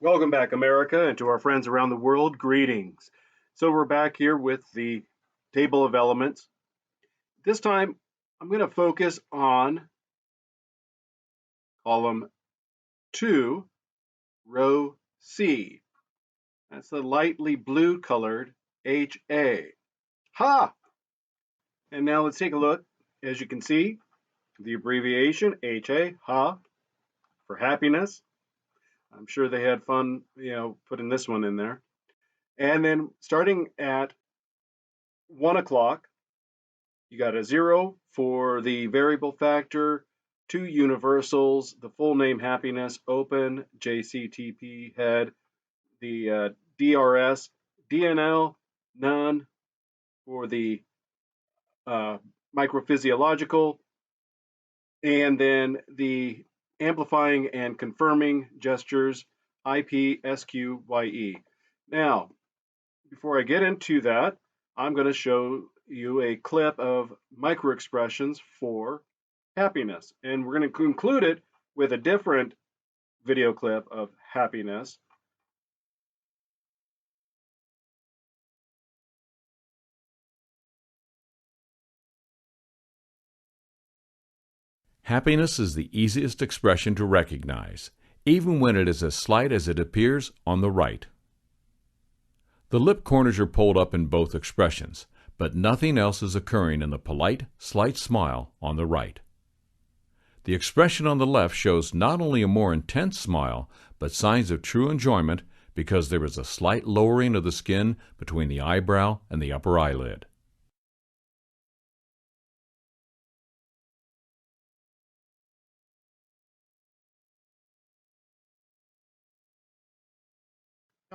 Welcome back, America, and to our friends around the world, greetings. So, we're back here with the table of elements. This time, I'm going to focus on column 2, row C. That's the lightly blue colored HA. Ha! And now let's take a look. As you can see, the abbreviation HA, ha, for happiness. I'm sure they had fun, putting this one in there. And then starting at 1 o'clock, you got a 0 for the variable factor, 2 universals, the full name happiness, open, JCTP head, the DRS, DNL, none for the uh, microphysiological, and then the amplifying and confirming gestures, IPSQYE. Now, before I get into that, I'm going to show you a clip of micro expressions for happiness. And we're going to conclude it with a different video clip of happiness. Happiness is the easiest expression to recognize, even when it is as slight as it appears on the right. The lip corners are pulled up in both expressions, but nothing else is occurring in the polite, slight smile on the right. The expression on the left shows not only a more intense smile, but signs of true enjoyment because there is a slight lowering of the skin between the eyebrow and the upper eyelid.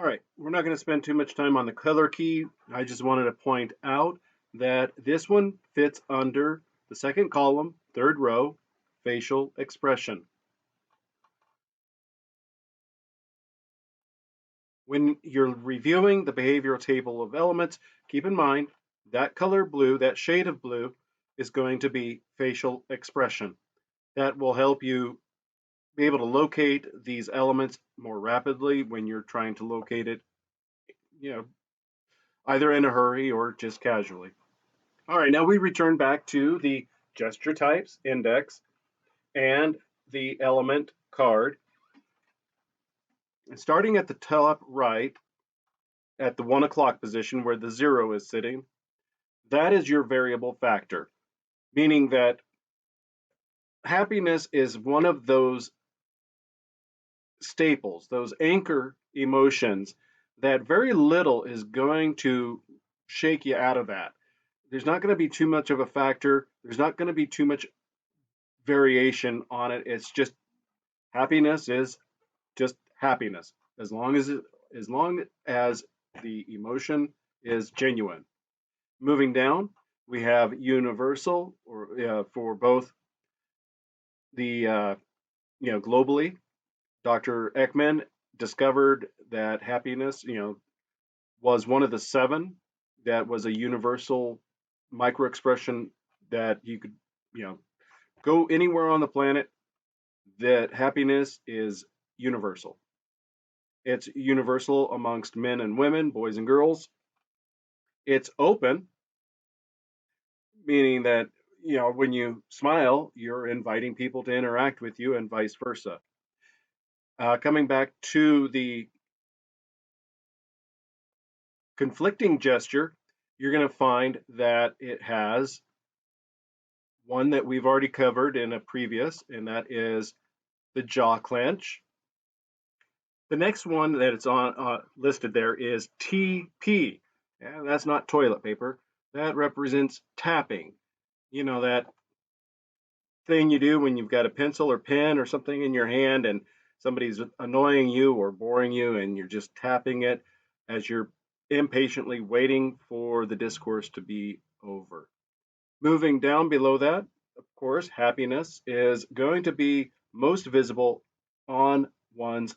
All right, we're not going to spend too much time on the color key. I just wanted to point out that this one fits under the second column, third row, facial expression. When you're reviewing the behavioral table of elements, keep in mind that color blue, that shade of blue, is going to be facial expression. That will help you be able to locate these elements more rapidly when you're trying to locate it, you know, either in a hurry or just casually. All right, now we return back to the gesture types index and the element card. And starting at the top right, at the 1 o'clock position where the 0 is sitting, that is your variable factor, meaning that happiness is one of those staples, those anchor emotions that very little is going to shake you out of that. There's not going to be too much of a factor. There's not going to be too much variation on it. It's just happiness is just happiness as long as the emotion is genuine. Moving down, we have universal or for both the globally. Dr. Ekman discovered that happiness, was one of the 7 that was a universal micro expression that you could, you know, go anywhere on the planet. That happiness is universal. It's universal amongst men and women, boys and girls. It's open, meaning that when you smile, you're inviting people to interact with you, and vice versa. Coming back to the conflicting gesture, you're going to find that it has one that we've already covered in a previous, and that is the jaw clench. The next one that it's on listed there is TP. Yeah, that's not toilet paper. That represents tapping. You know that thing you do when you've got a pencil or pen or something in your hand and somebody's annoying you or boring you and you're just tapping it as you're impatiently waiting for the discourse to be over. Moving down below that, of course, happiness is going to be most visible on one's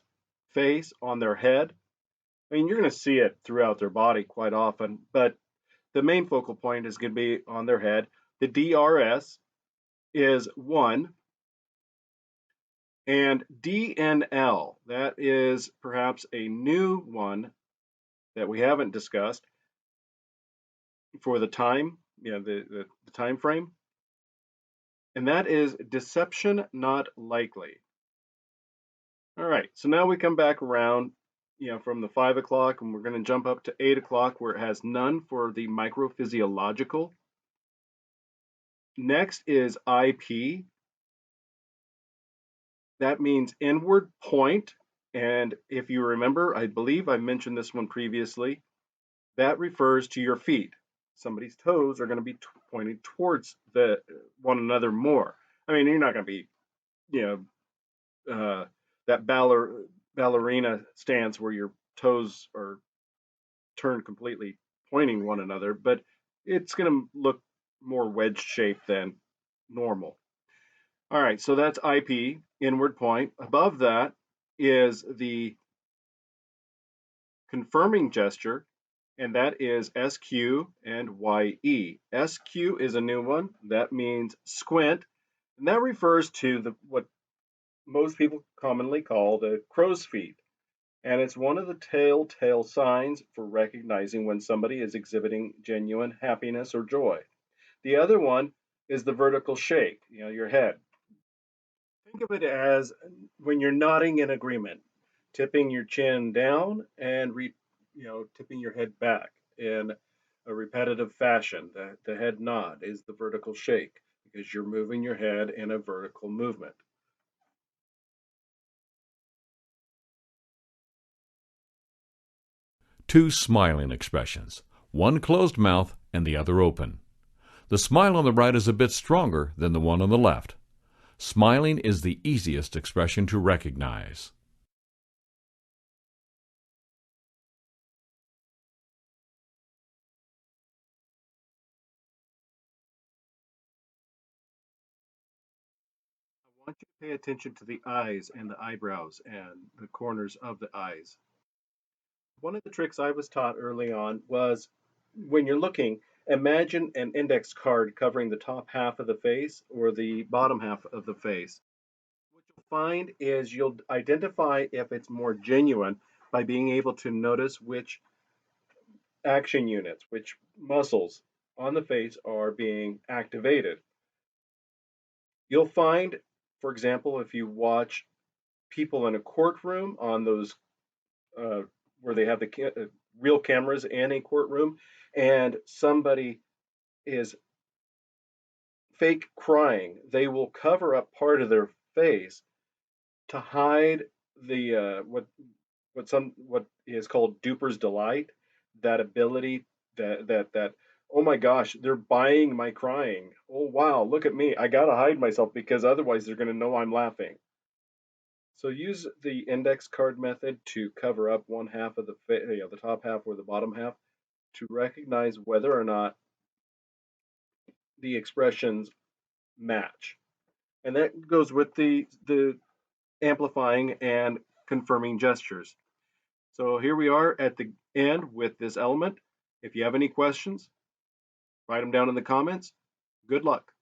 face, on their head. I mean, you're going to see it throughout their body quite often, but the main focal point is going to be on their head. The DRS is 1, And DNL, that is perhaps a new one that we haven't discussed for the time, the time frame, and that is deception not likely. All right, so now we come back around, from the 5 o'clock, and we're going to jump up to 8 o'clock where it has none for the microphysiological. Next is IP. That means inward point. And if you remember, I believe I mentioned this one previously, that refers to your feet. Somebody's toes are going to be pointing towards the one another more. I mean, you're not going to be, you that ballerina stance where your toes are turned completely pointing one another, but it's going to look more wedge shaped than normal. All right, so that's IP, inward point. Above that is the confirming gesture, and that is SQ and YE. SQ is a new one. That means squint, and that refers to the what most people commonly call the crow's feet. And it's one of the telltale signs for recognizing when somebody is exhibiting genuine happiness or joy. The other one is the vertical shake, your head. Think of it as when you're nodding in agreement, tipping your chin down and tipping your head back in a repetitive fashion. The head nod is the vertical shake because you're moving your head in a vertical movement. Two smiling expressions, one closed mouth and the other open. The smile on the right is a bit stronger than the one on the left. Smiling is the easiest expression to recognize. I want you to pay attention to the eyes and the eyebrows and the corners of the eyes. One of the tricks I was taught early on was when you're looking, imagine an index card covering the top half of the face or the bottom half of the face. What you'll find is you'll identify if it's more genuine by being able to notice which action units, which muscles on the face are being activated. You'll find, for example, if you watch people in a courtroom on those uh, where they have the real cameras in a courtroom, and somebody is fake crying, they will cover up part of their face to hide the what is called duper's delight, that ability that oh my gosh, they're buying my crying. Oh wow, look at me. I gotta hide myself because otherwise they're gonna know I'm laughing. So use the index card method to cover up one half of the top half or the bottom half to recognize whether or not the expressions match. And that goes with the amplifying and confirming gestures. So here we are at the end with this element. If you have any questions, write them down in the comments. Good luck.